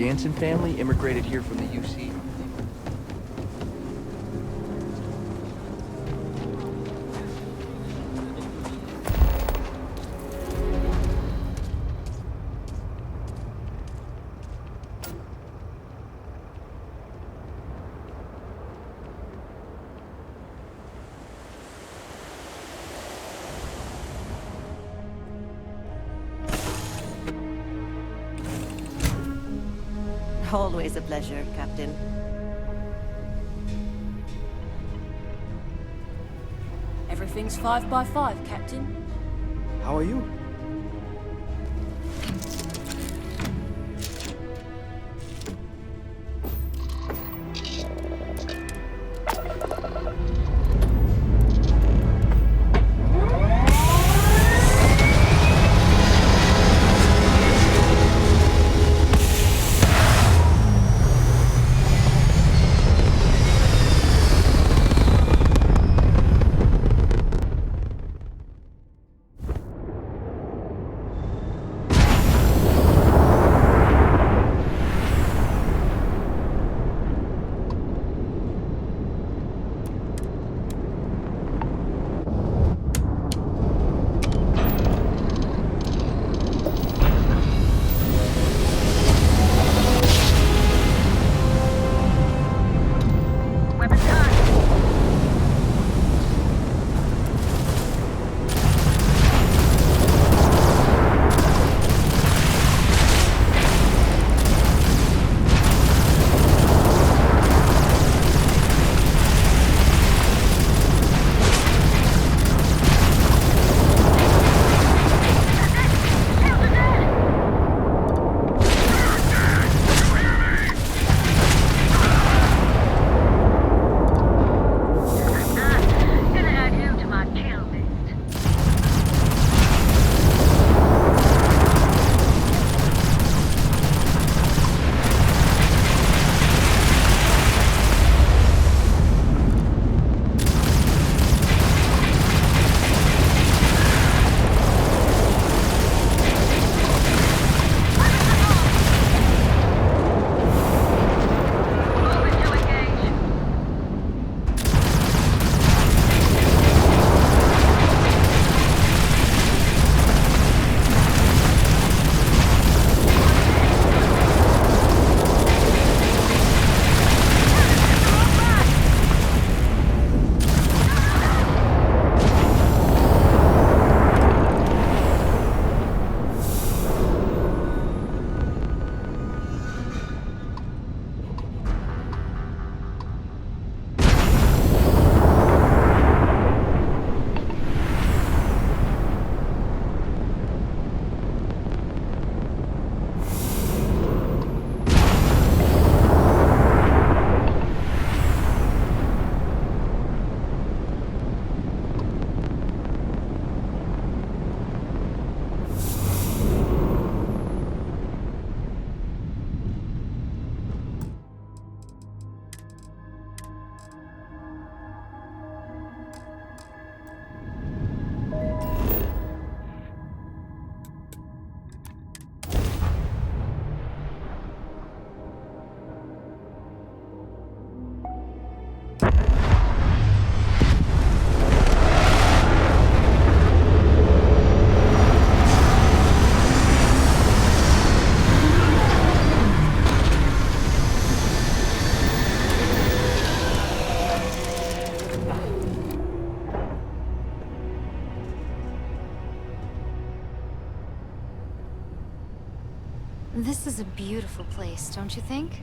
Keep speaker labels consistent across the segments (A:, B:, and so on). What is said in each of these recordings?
A: Jansen family immigrated here from the UC.
B: Always a pleasure, Captain.
C: Everything's 5 by 5, Captain.
D: How are you?
E: This is a beautiful place, don't you think?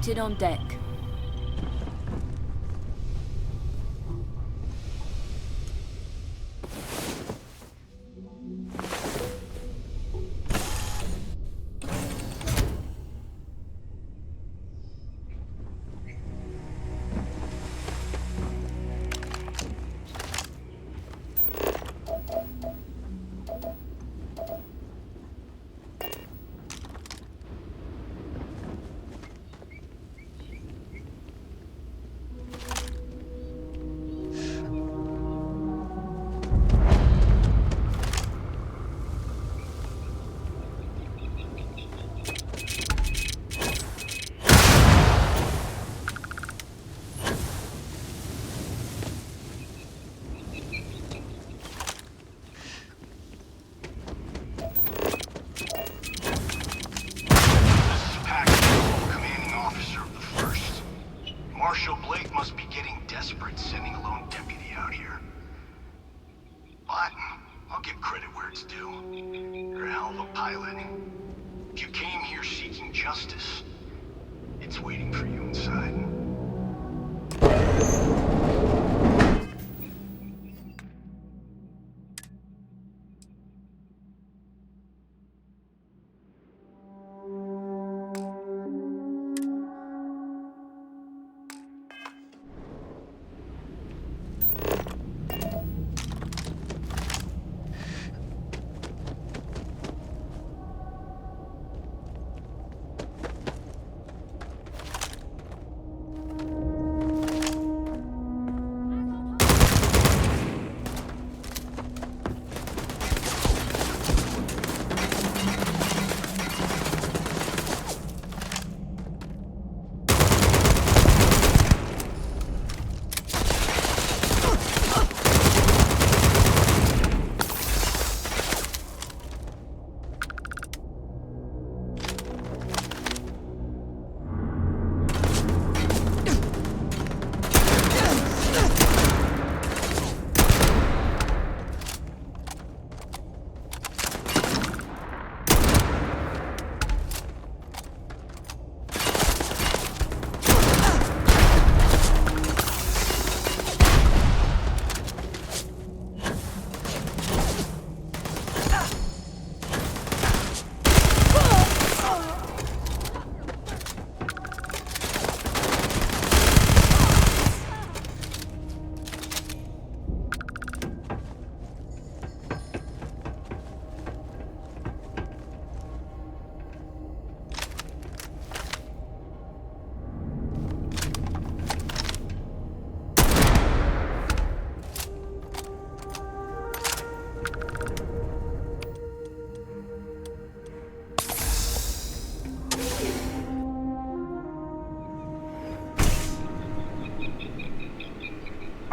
C: Captain on deck.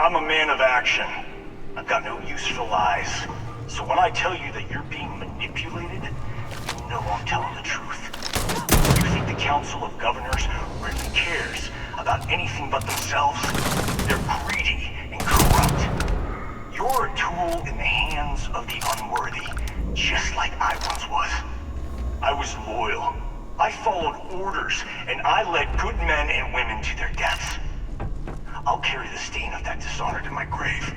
F: I'm a man of action. I've got no use for lies. So when I tell you that you're being manipulated, you know I'm telling the truth. You think the Council of Governors really cares about anything but themselves? They're greedy and corrupt. You're a tool in the hands of the unworthy, just like I once was. I was loyal. I followed orders, and I led good men and women to their deaths. I'll carry the stain of that dishonor to my grave.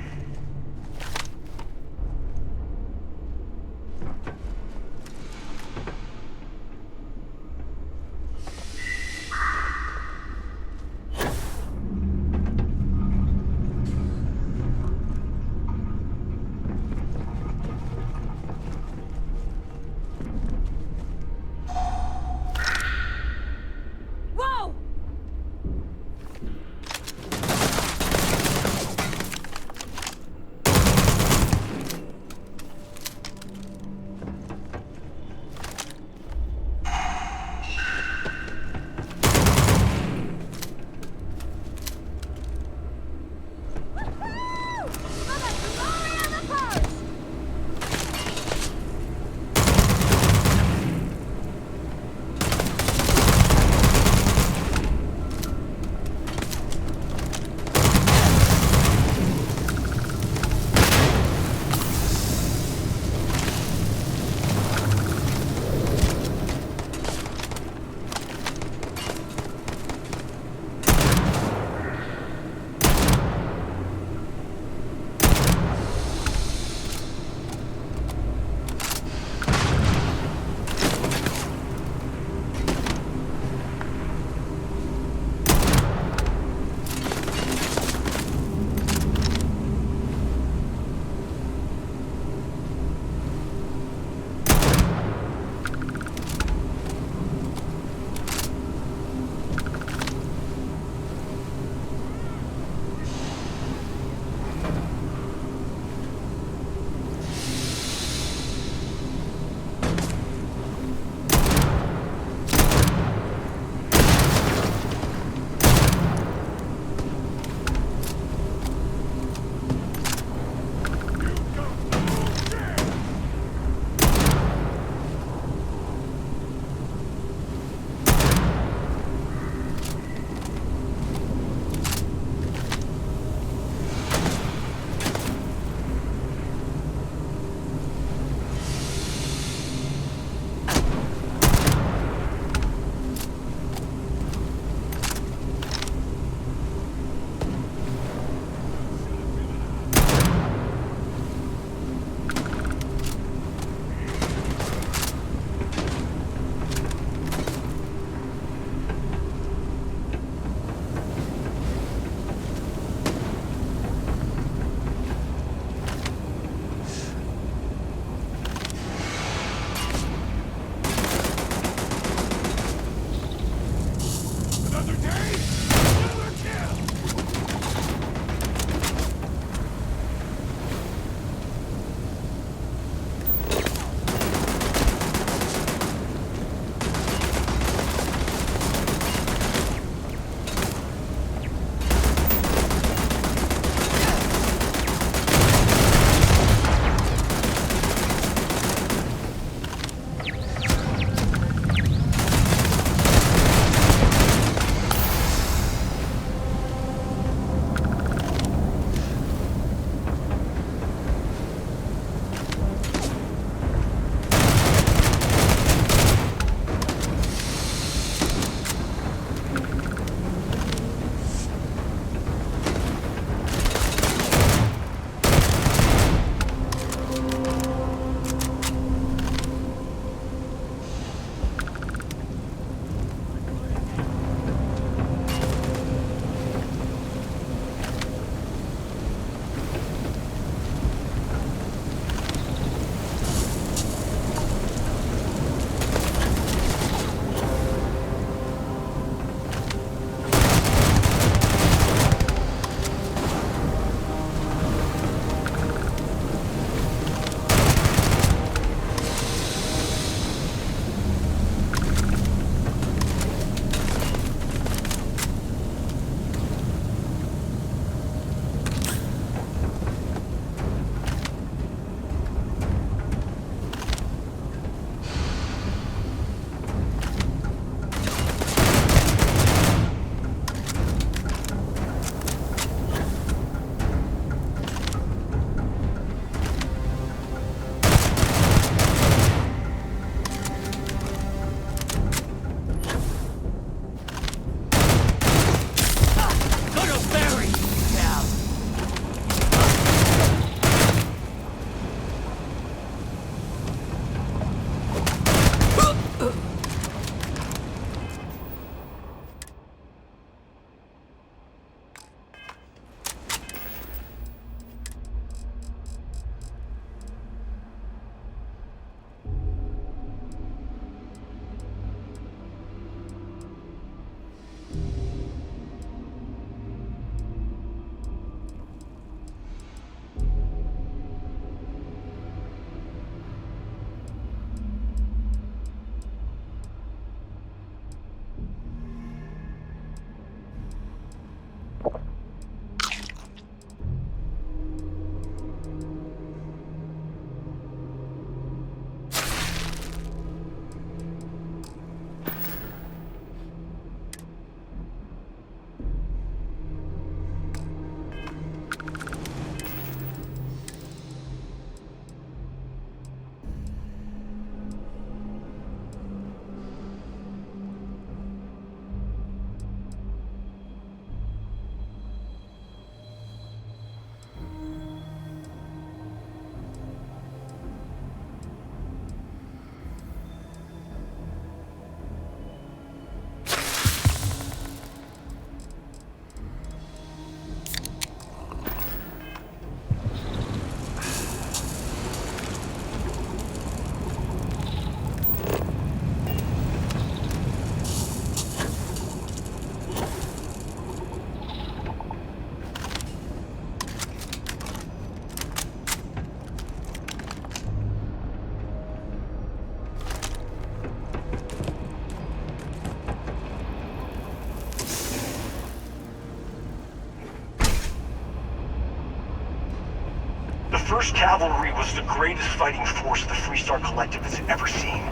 F: 1st Cavalry was the greatest fighting force the Freestar Collective has ever seen.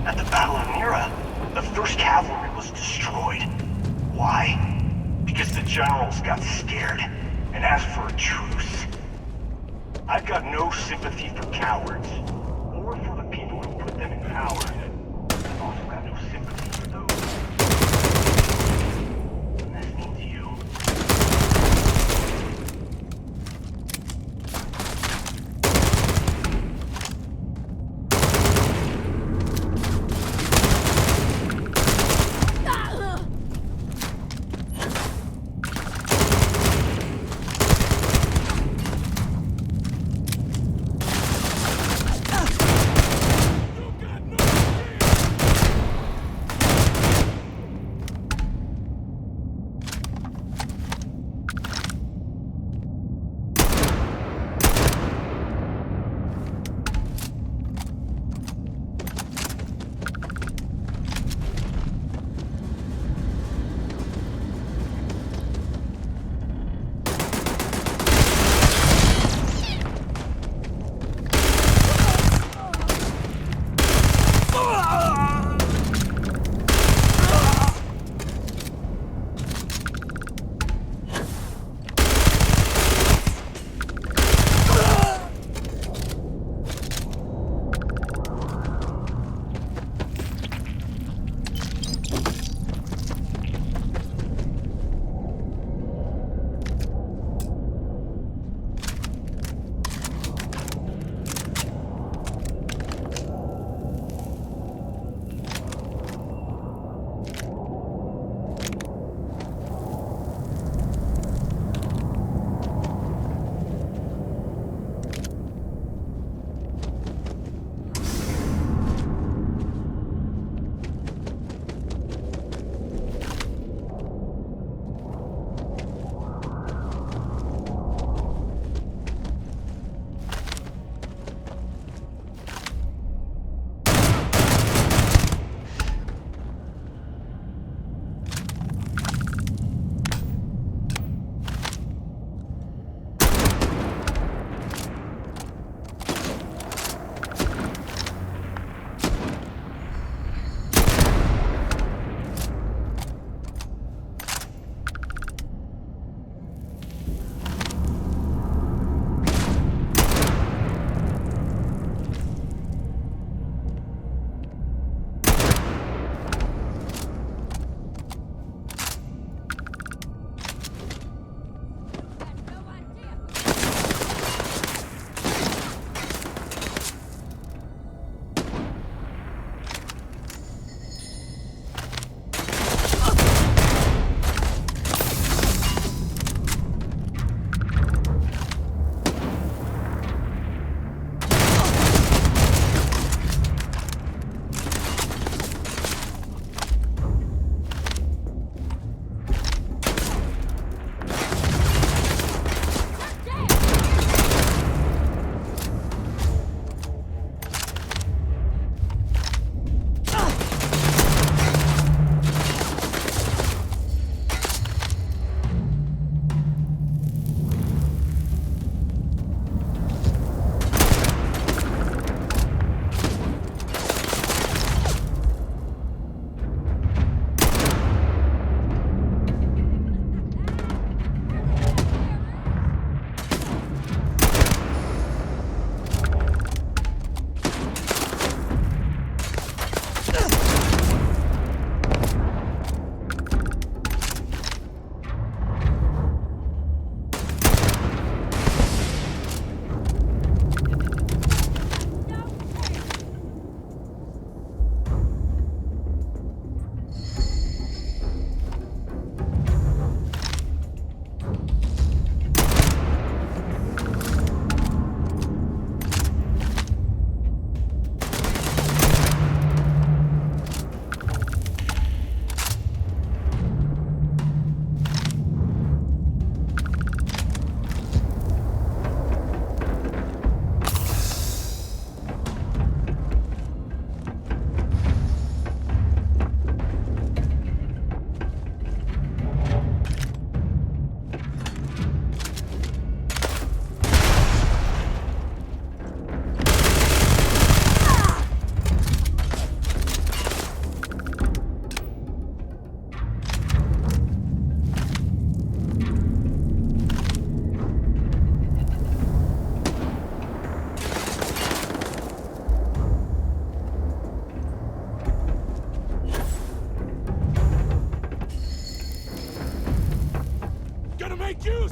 F: At the Battle of Mira, the 1st Cavalry was destroyed. Why? Because the generals got scared and asked for a truce. I've got no sympathy for cowards, or for the people who put them in power. I've also got no sympathy for those. And this means you.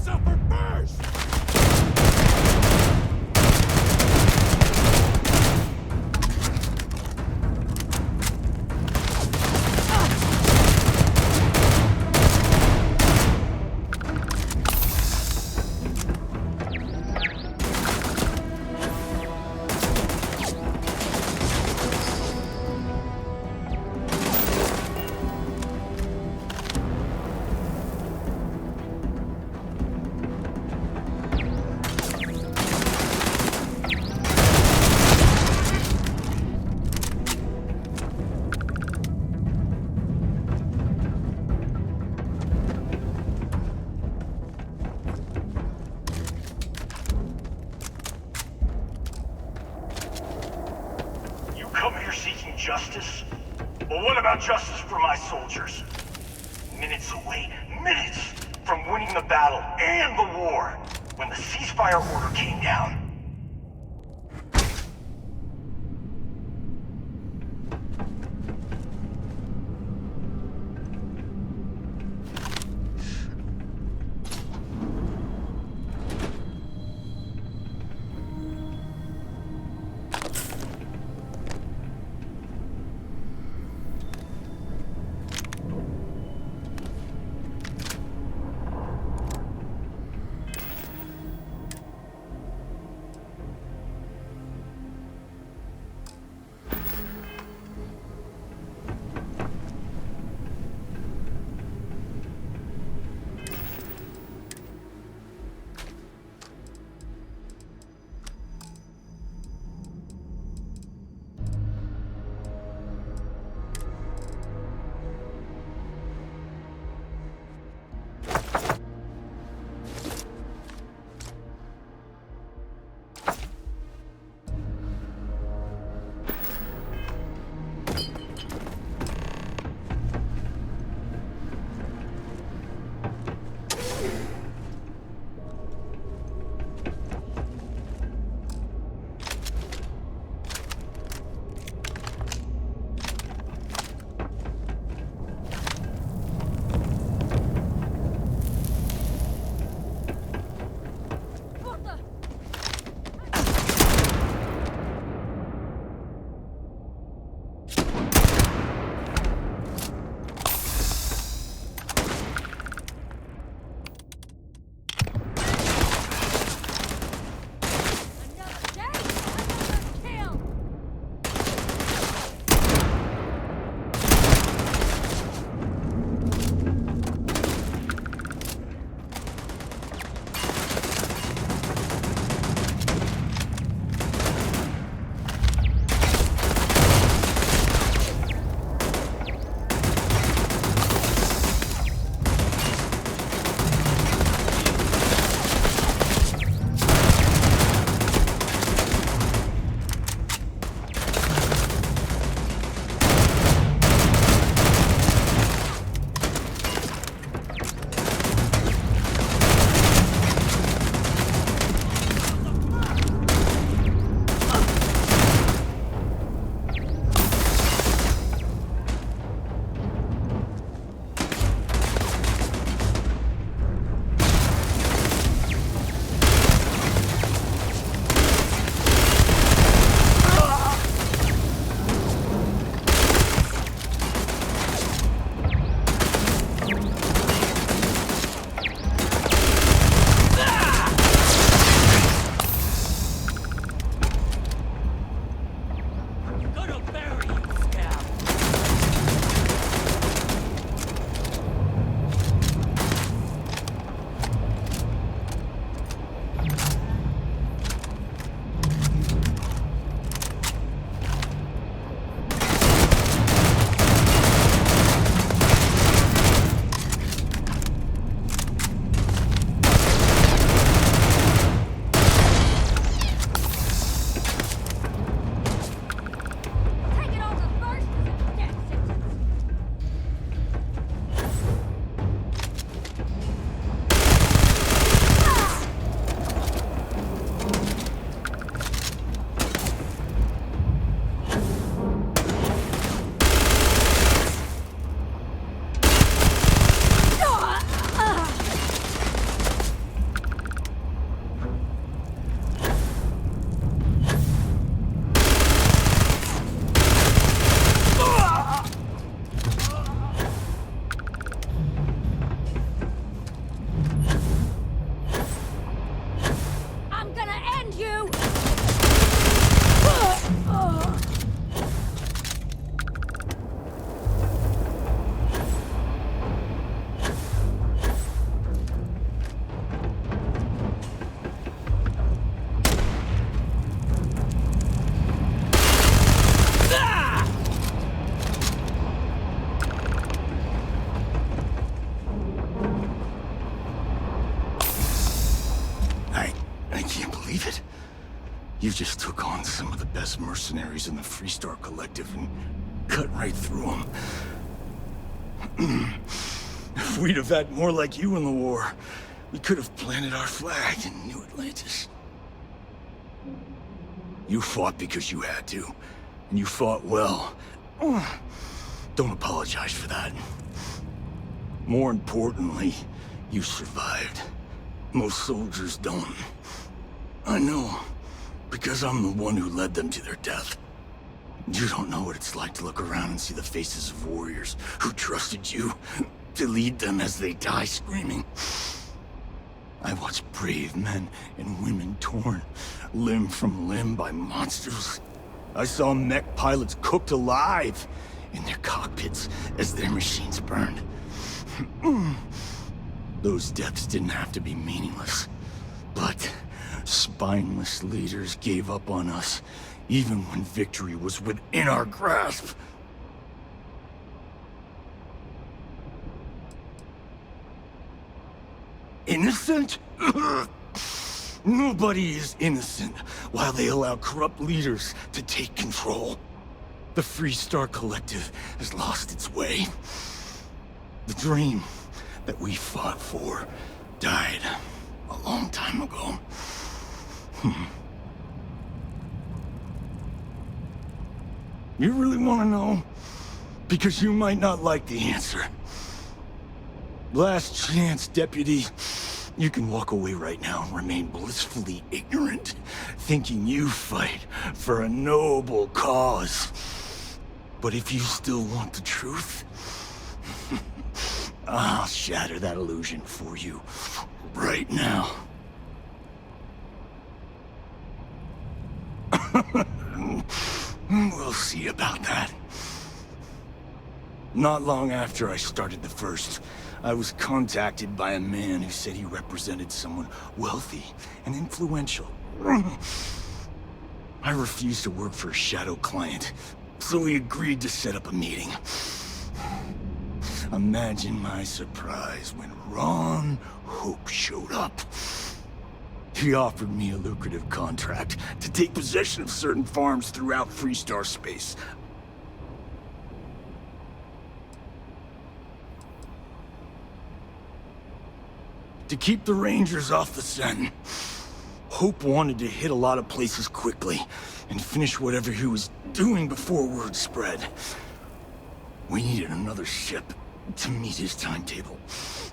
G: suffer first!
F: Justice? Well, what about justice for my soldiers? Minutes away, minutes from winning the battle and the war, when the ceasefire order came down.
G: believe it? You just took on some of the best mercenaries in the Freestar Collective and cut right through them. If we'd have had more like you in the war, we could have planted our flag in New Atlantis. You fought because you had to, and you fought well. Don't apologize for that. More importantly, you survived. Most soldiers don't. I know, because I'm the one who led them to their death. You don't know what it's like to look around and see the faces of warriors who trusted you to lead them as they die screaming. I watched brave men and women torn limb from limb by monsters. I saw mech pilots cooked alive in their cockpits as their machines burned. Those deaths didn't have to be meaningless, but spineless leaders gave up on us, even when victory was within our grasp. Innocent? Nobody is innocent while they allow corrupt leaders to take control. The Freestar Collective has lost its way. The dream that we fought for died a long time ago. You really want to know? Because you might not like the answer. Last chance, Deputy. You can walk away right now and remain blissfully ignorant, thinking you fight for a noble cause. But if you still want the truth, I'll shatter that illusion for you right now. We'll see about that. Not long after I started the First, I was contacted by a man who said he represented someone wealthy and influential. I refused to work for a shadow client, so he agreed to set up a meeting. Imagine my surprise when Ron Hope showed up. He offered me a lucrative contract to take possession of certain farms throughout Freestar space. To keep the Rangers off the scent. Hope wanted to hit a lot of places quickly and finish whatever he was doing before word spread. We needed another ship to meet his timetable,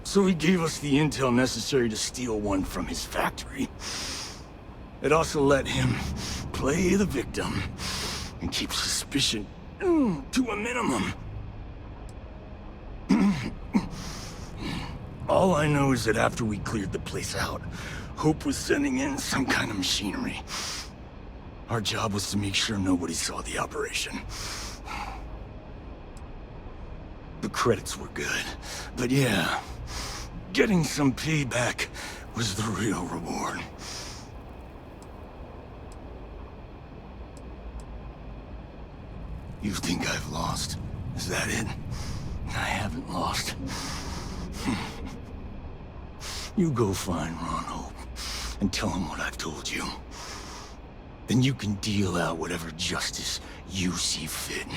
G: so he gave us the intel necessary to steal one from his factory. It also let him play the victim and keep suspicion to a minimum. All I know is that after we cleared the place out, Hope was sending in some kind of machinery. Our job was to make sure nobody saw the operation. The credits were good, but yeah, getting some payback was the real reward. You think I've lost? Is that it? I haven't lost. You go find Ron Hope and tell him what I've told you. Then you can deal out whatever justice you see fit.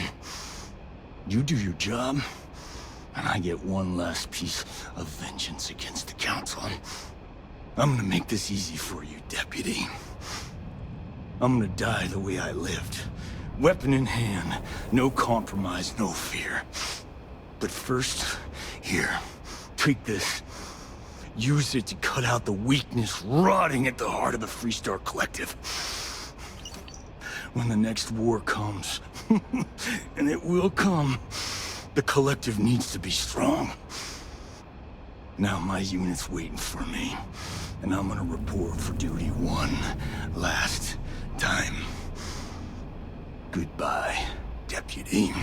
G: You do your job, and I get one last piece of vengeance against the Council. I'm gonna make this easy for you, Deputy. I'm gonna die the way I lived. Weapon in hand, no compromise, no fear. But first, here, take this. Use it to cut out the weakness rotting at the heart of the Freestar Collective. When the next war comes, and it will come, the Collective needs to be strong. Now my unit's waiting for me, and I'm gonna report for duty one last time. Goodbye, Deputy.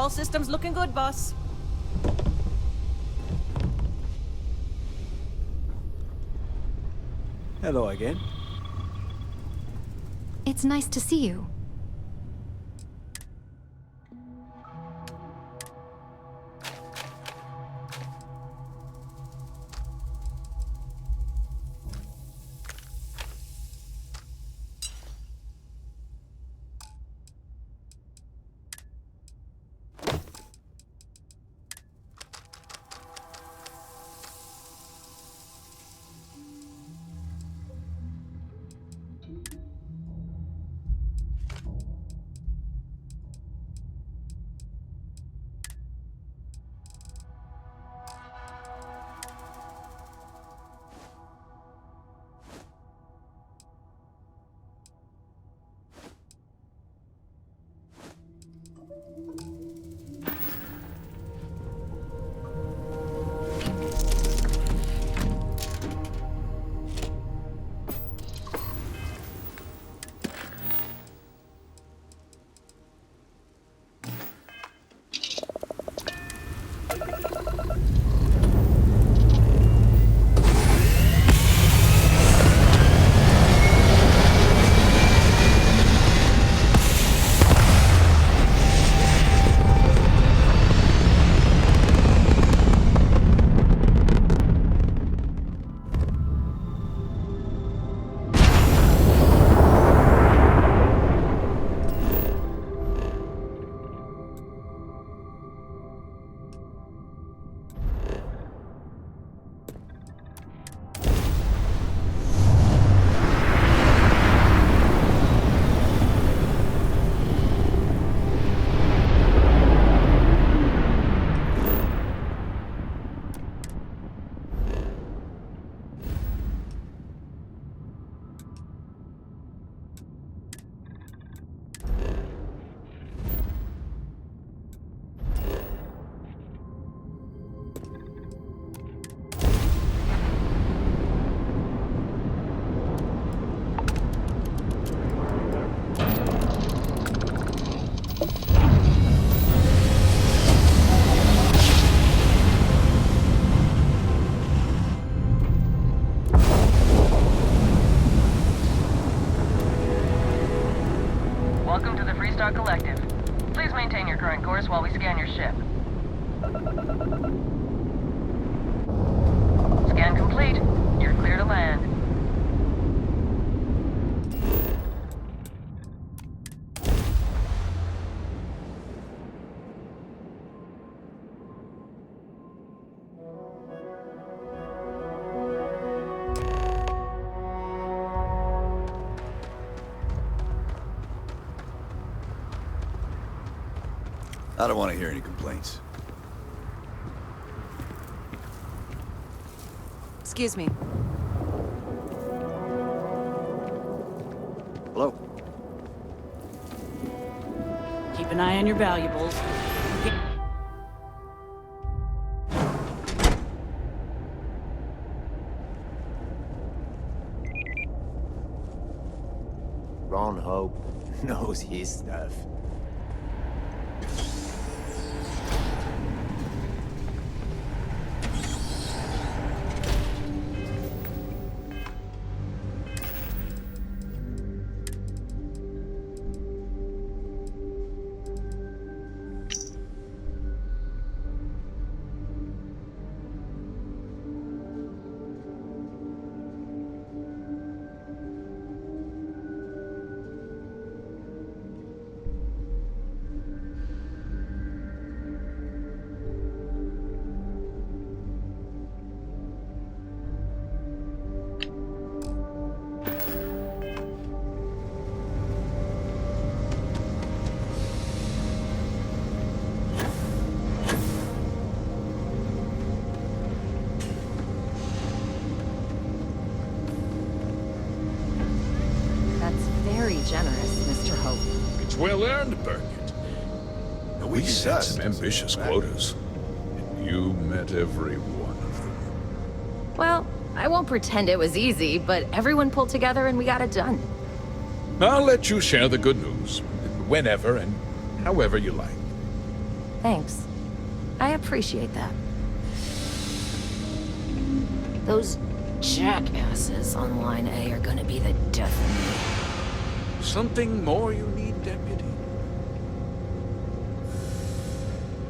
B: All systems looking good, boss.
D: Hello again.
E: It's nice to see you.
H: Welcome to the Freestar Collective. Please maintain your current course while we scan your ship. Scan complete. You're clear to land.
I: I don't want to hear any complaints.
B: Excuse me.
D: Hello.
C: Keep an eye on your valuables.
J: Ron Hope knows his stuff.
B: Generous, Mr. Hope.
K: It's well earned, Birgit. We set some ambitious quotas, and you met every one of them.
L: Well, I won't pretend it was easy, but everyone pulled together and we got it done.
K: I'll let you share the good news, whenever and however you like.
L: Thanks. I appreciate that. Those jackasses on Line A are gonna be the death of me.
K: Something more you need, Deputy?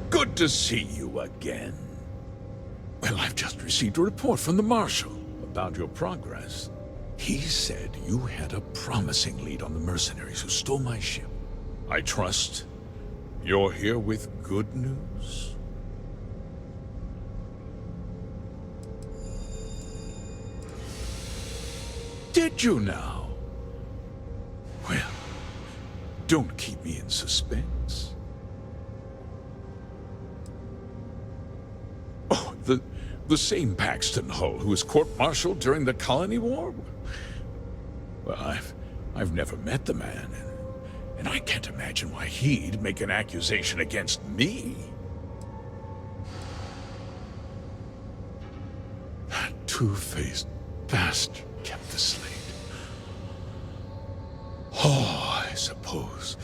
K: Good to see you again. Well, I've just received a report from the Marshal about your progress. He said you had a promising lead on the mercenaries who stole my ship. I trust you're here with good news? Did you now? Well, don't keep me in suspense. Oh, the same Paxton Hull who was court-martialed during the Colony War? Well, I've never met the man, and I can't imagine why he'd make an accusation against me. That two-faced bastard kept the slate. Oh, I suppose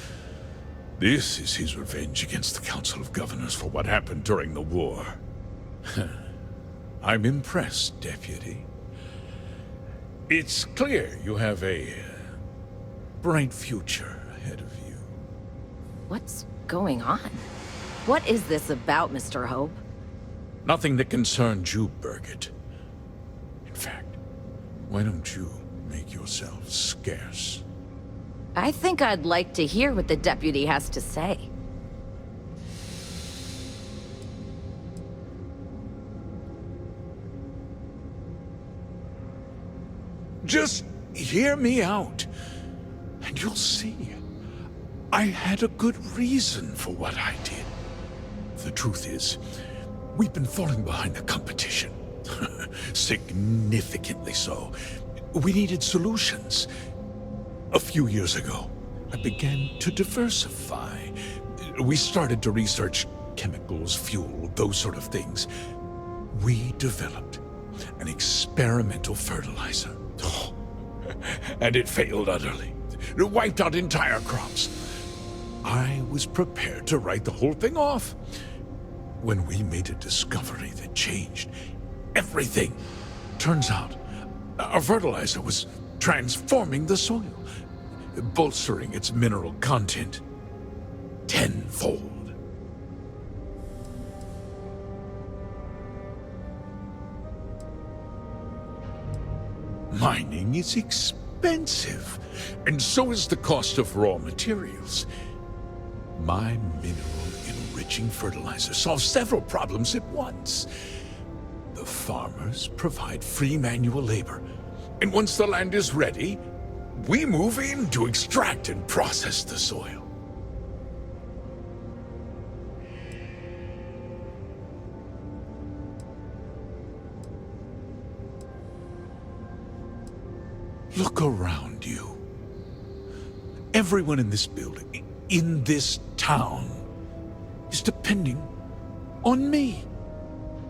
K: this is his revenge against the Council of Governors for what happened during the war. I'm impressed, Deputy. It's clear you have a bright future ahead of you.
L: What's going on? What is this about, Mr. Hope?
K: Nothing that concerns you, Birgit. In fact, why don't you make yourself scarce?
L: I think I'd like to hear what the deputy has to say.
K: Just hear me out, and you'll see. I had a good reason for what I did. The truth is, we've been falling behind the competition. Significantly so. We needed solutions. A few years ago, I began to diversify. We started to research chemicals, fuel, those sort of things. We developed an experimental fertilizer. Oh, and it failed utterly. It wiped out entire crops. I was prepared to write the whole thing off when we made a discovery that changed everything. Turns out, our fertilizer was transforming the soil, bolstering its mineral content tenfold. Mining is expensive, and so is the cost of raw materials. My mineral-enriching fertilizer solves several problems at once. The farmers provide free manual labor, and once the land is ready, we move in to extract and process the soil. Look around you. Everyone in this building, in this town, is depending on me.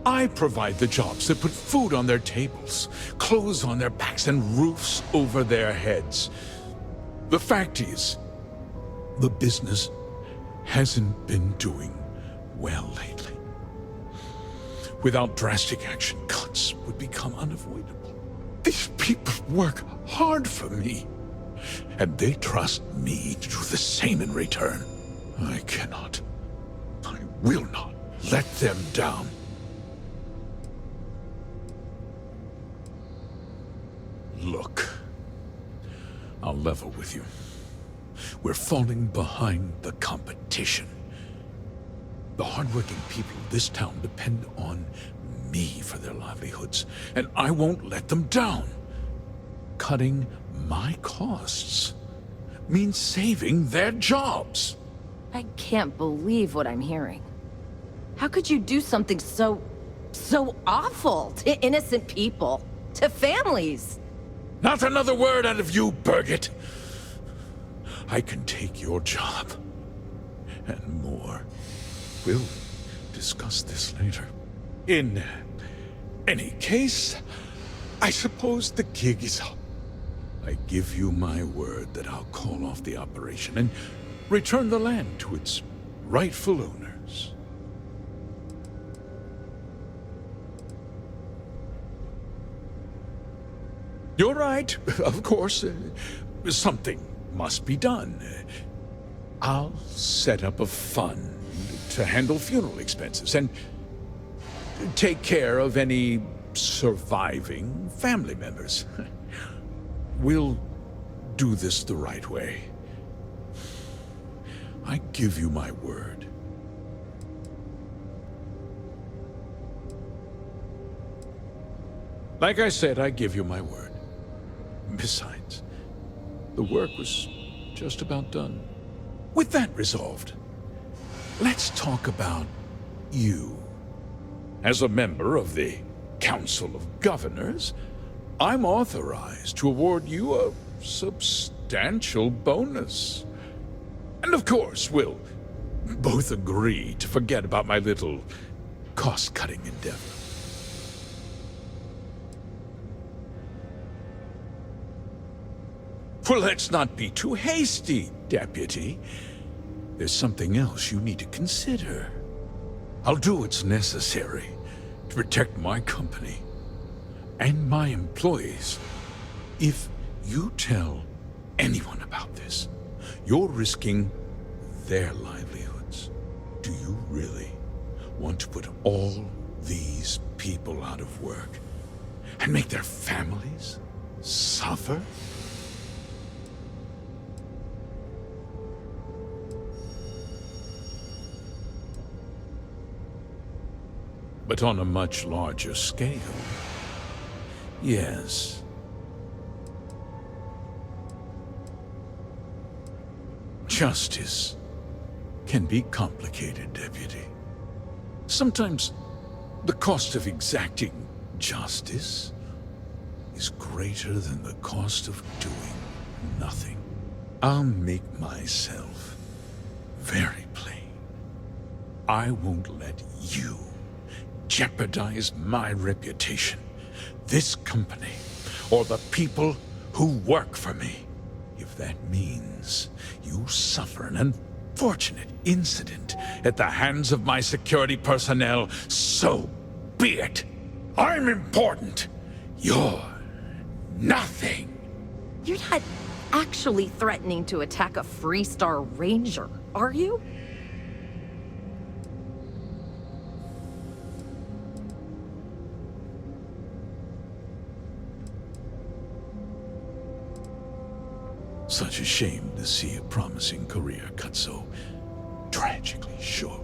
K: I provide the jobs that put food on their tables, clothes on their backs, and roofs over their heads. The fact is, the business hasn't been doing well lately. Without drastic action, cuts would become unavoidable. These people work hard for me, and they trust me to do the same in return. I cannot, I will not let them down. Look, I'll level with you. We're falling behind the competition. The hardworking people of this town depend on me for their livelihoods, and I won't let them down. Cutting my costs means saving their jobs.
L: I can't believe what I'm hearing. How could you do something so awful to innocent people, to families?
K: Not another word out of you, Birgit. I can take your job, and more. We'll discuss this later. In any case, I suppose the gig is up. I give you my word that I'll call off the operation and return the land to its rightful owners. You're right, of course. Something must be done. I'll set up a fund to handle funeral expenses and take care of any surviving family members. We'll do this the right way. I give you my word. Like I said, I give you my word. Besides, the work was just about done. With that resolved, let's talk about you. As a member of the Council of Governors, I'm authorized to award you a substantial bonus. And of course, we'll both agree to forget about my little cost-cutting endeavor. Well, let's not be too hasty, Deputy. There's something else you need to consider. I'll do what's necessary to protect my company and my employees. If you tell anyone about this, you're risking their livelihoods. Do you really want to put all these people out of work and make their families suffer? But on a much larger scale, yes. Justice can be complicated, Deputy. Sometimes the cost of exacting justice is greater than the cost of doing nothing. I'll make myself very plain. I won't let you jeopardize my reputation, this company, or the people who work for me. If that means you suffer an unfortunate incident at the hands of my security personnel, so be it. I'm important. You're nothing.
L: You're not actually threatening to attack a Freestar Ranger, are you?
K: Such a shame to see a promising career cut so tragically short.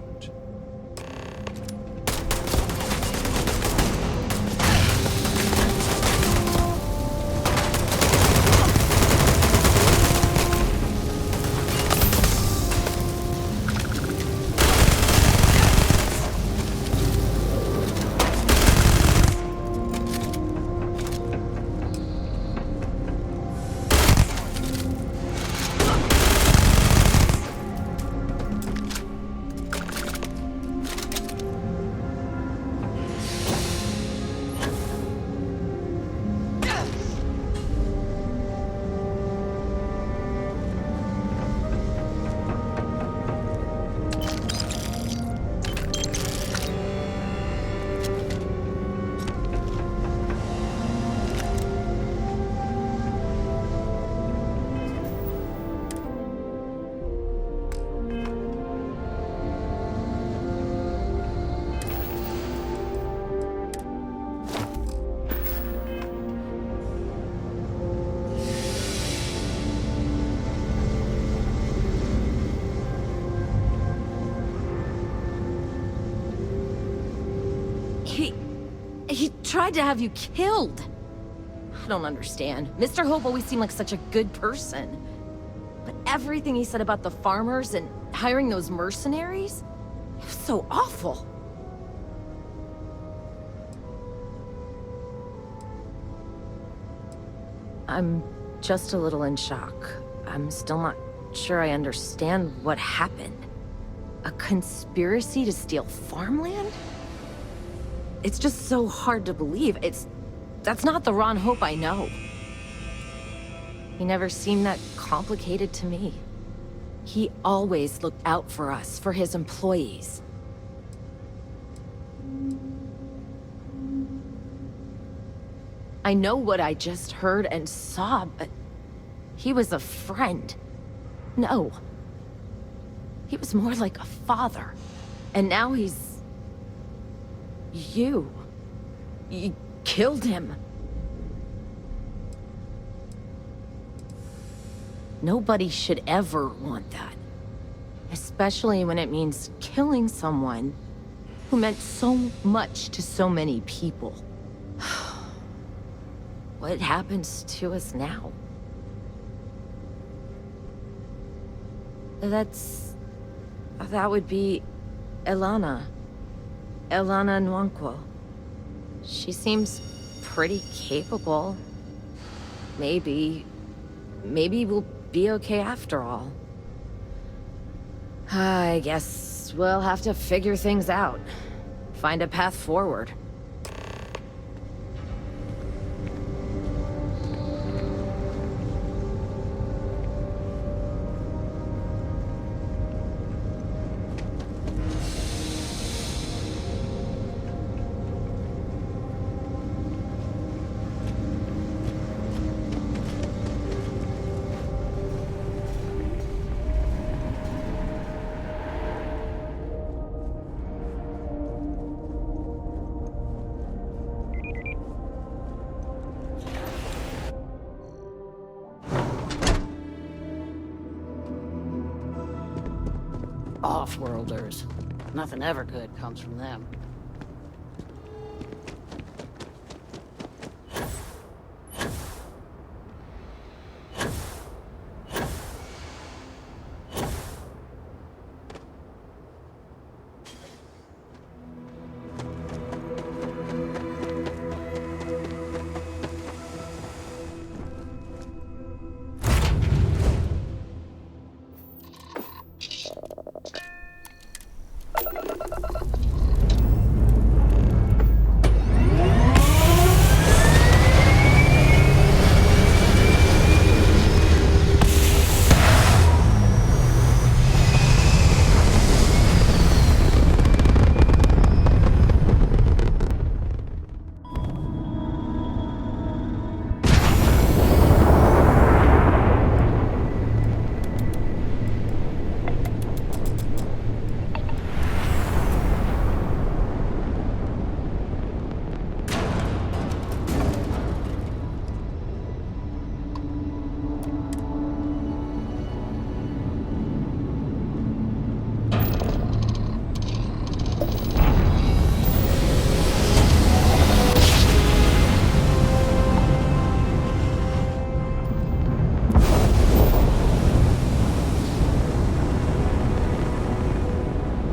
L: He tried to have you killed. I don't understand. Mr. Hope always seemed like such a good person. But everything he said about the farmers and hiring those mercenaries, it was so awful. I'm just a little in shock. I'm still not sure I understand what happened. A conspiracy to steal farmland? It's just so hard to believe. That's not the Ron Hope I know. He never seemed that complicated to me. He always looked out for us, for his employees. I know what I just heard and saw, but he was a friend. No. He was more like a father. And now he's... You killed him. Nobody should ever want that. Especially when it means killing someone who meant so much to so many people. What happens to us now? That would be Elana. Elana Nwankwo. She seems pretty capable. Maybe we'll be okay after all. I guess we'll have to figure things out. Find a path forward.
C: Off-worlders. Nothing ever good comes from them.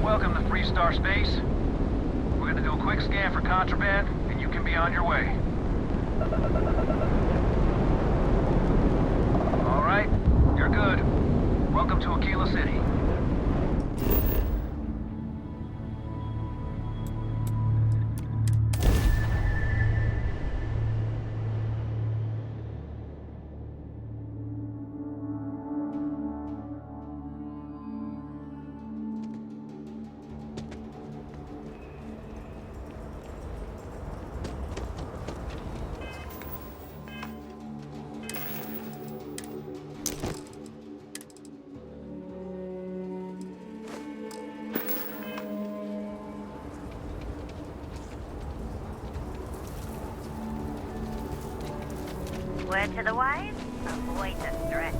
M: Welcome to Freestar Space. We're gonna do a quick scan for contraband, and you can be on your way. All right, you're good. Welcome to Aquila City.
N: Word to the wise, avoid the stretch.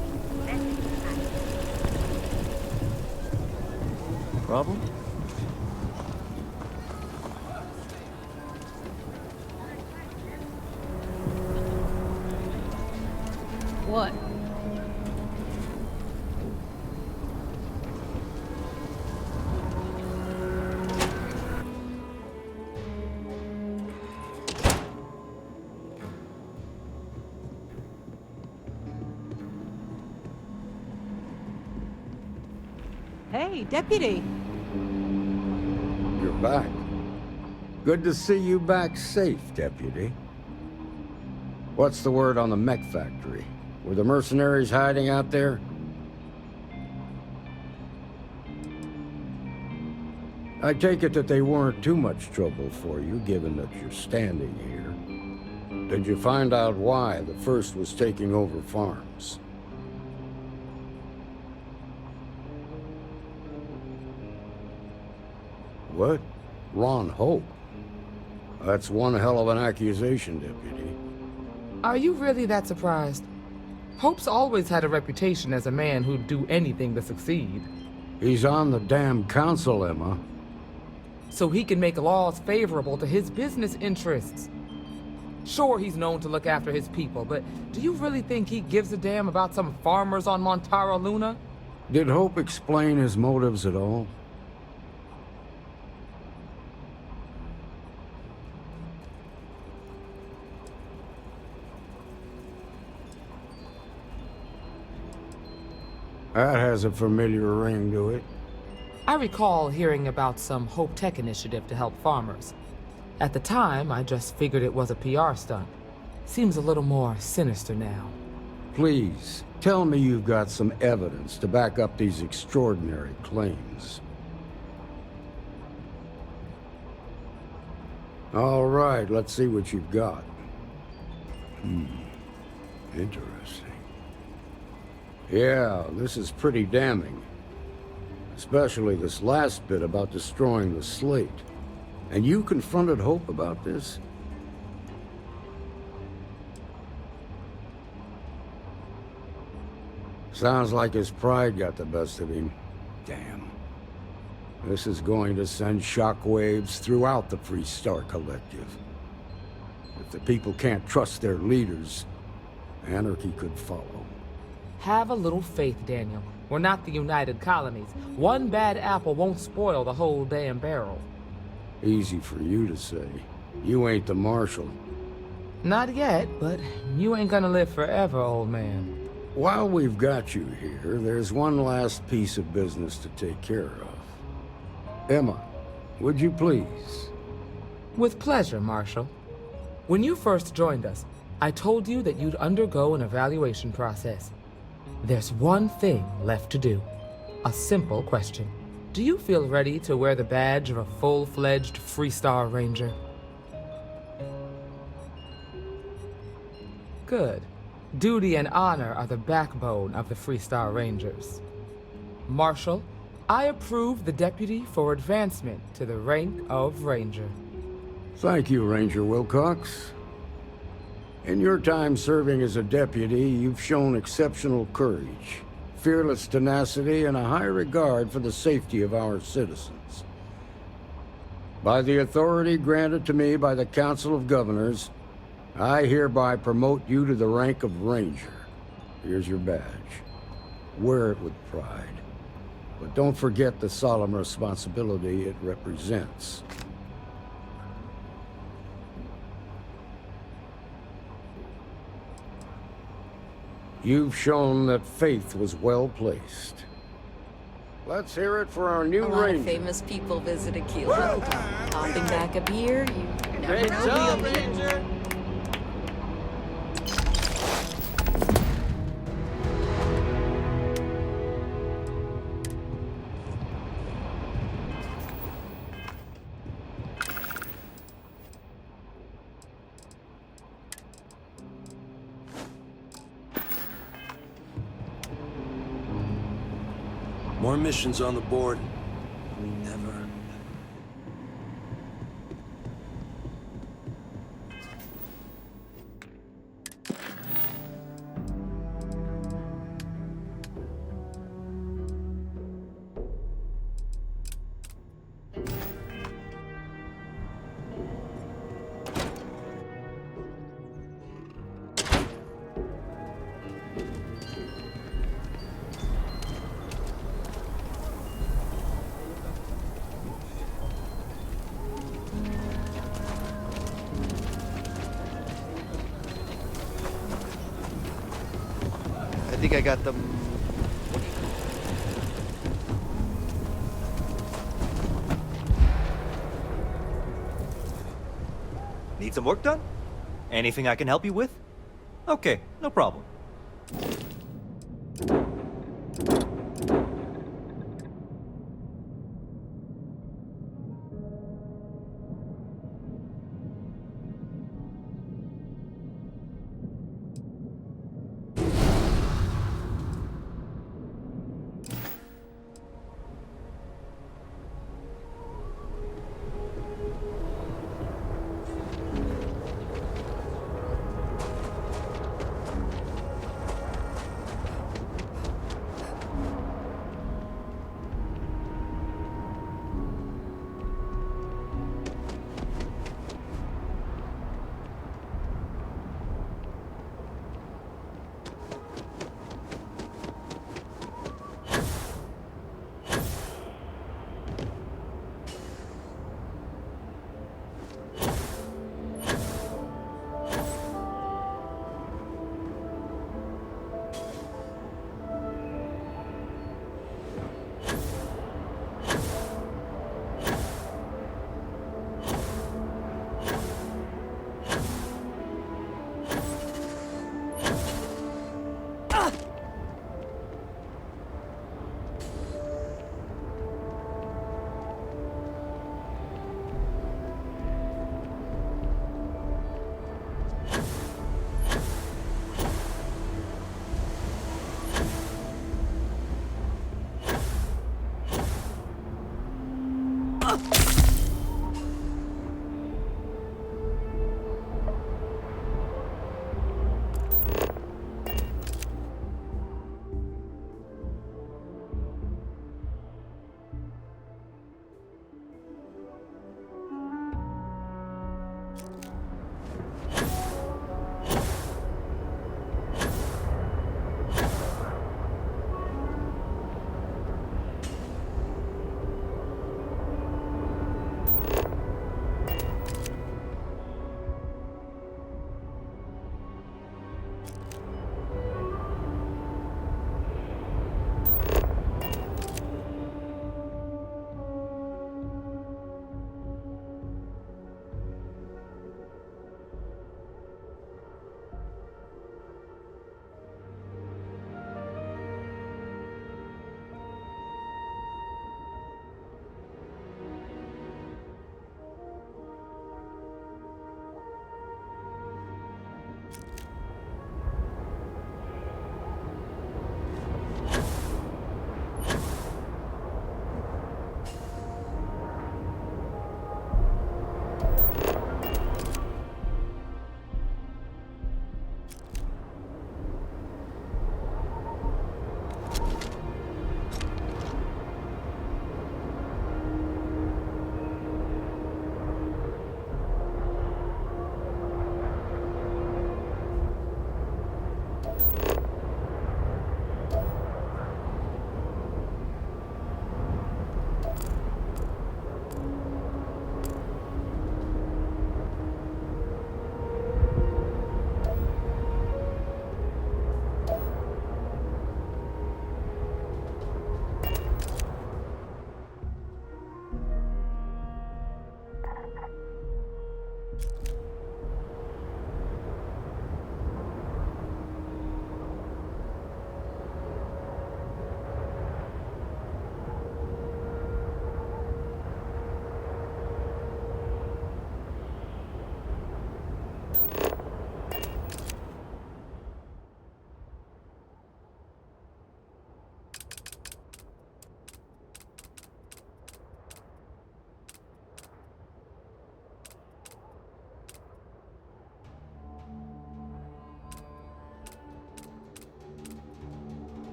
A: Problem?
C: What?
B: Hey, Deputy.
D: You're back. Good to see you back safe, Deputy. What's the word on the mech factory? Were the mercenaries hiding out there? I take it that they weren't too much trouble for you, given that you're standing here. Did you find out why the first was taking over farms? What? Ron Hope? That's one hell of an accusation, Deputy.
O: Are you really that surprised? Hope's always had a reputation as a man who'd do anything to succeed.
D: He's on the damn council, Emma.
O: So he can make laws favorable to his business interests. Sure, he's known to look after his people, but do you really think he gives a damn about some farmers on Montara Luna?
D: Did Hope explain his motives at all? That has a familiar ring to it.
O: I recall hearing about some Hope Tech initiative to help farmers. At the time, I just figured it was a PR stunt. Seems a little more sinister now.
D: Please, tell me you've got some evidence to back up these extraordinary claims. All right, let's see what you've got. Interesting. Yeah, this is pretty damning. Especially this last bit about destroying the slate. And you confronted Hope about this? Sounds like his pride got the best of him. Damn. This is going to send shockwaves throughout the Freestar Collective. If the people can't trust their leaders, anarchy could follow.
O: Have a little faith, Daniel. We're not the United Colonies. One bad apple won't spoil the whole damn barrel.
D: Easy for you to say. You ain't the marshal.
O: Not yet, but you ain't gonna live forever, old man.
D: While we've got you here, there's one last piece of business to take care of. Emma, would you please?
O: With pleasure, Marshal. When you first joined us, I told you that you'd undergo an evaluation process. There's one thing left to do. A simple question. Do you feel ready to wear the badge of a full-fledged Freestar Ranger? Good. Duty and honor are the backbone of the Freestar Rangers. Marshal, I approve the deputy for advancement to the rank of Ranger.
D: Thank you, Ranger Wilcox. In your time serving as a deputy, you've shown exceptional courage, fearless tenacity, and a high regard for the safety of our citizens. By the authority granted to me by the Council of Governors, I hereby promote you to the rank of Ranger. Here's your badge. Wear it with pride. But don't forget the solemn responsibility it represents. You've shown that faith was well placed. Let's hear it for our new
P: A lot
D: Ranger.
P: of famous people visit Aquila. Popping back a beer, you never know.
J: Ranger!
Q: More missions on the board. Never.
A: I think I got them.
J: Need some work done? Anything I can help you with? Okay, no problem.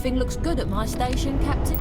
R: Everything looks good at my station, Captain.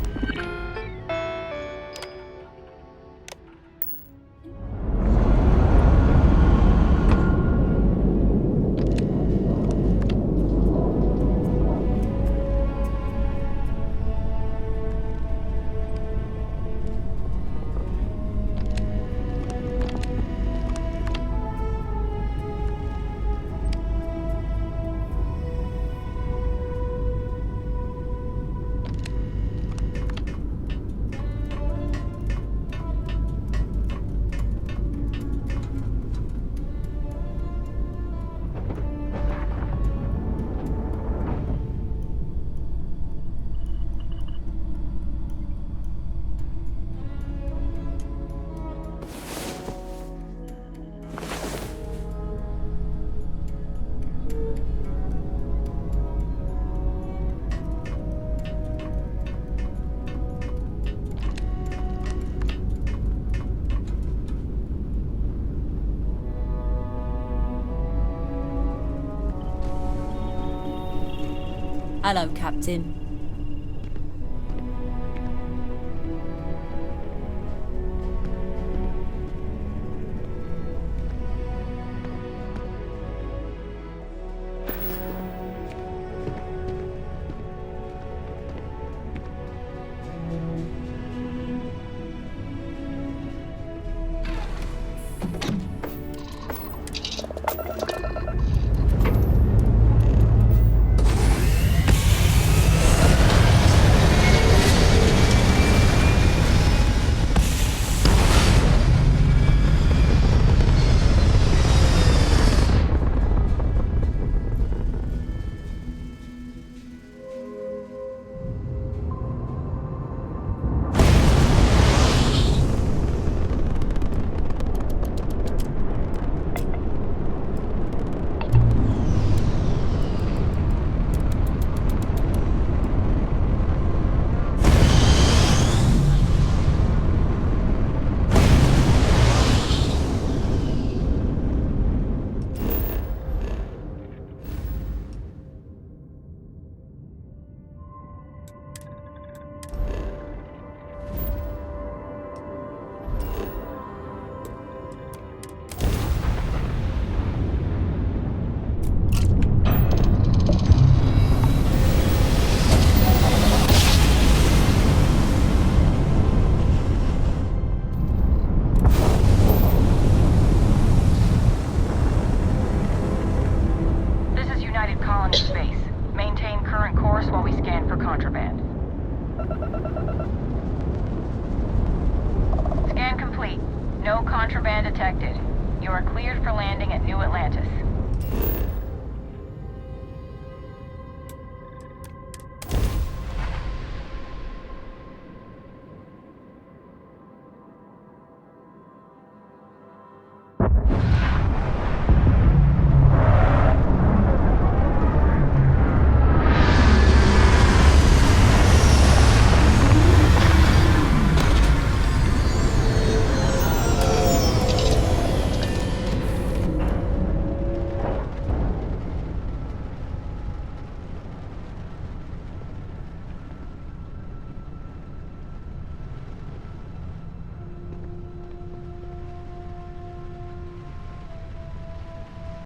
R: Hello, Captain.
H: No contraband detected. You are cleared for landing at New Atlantis.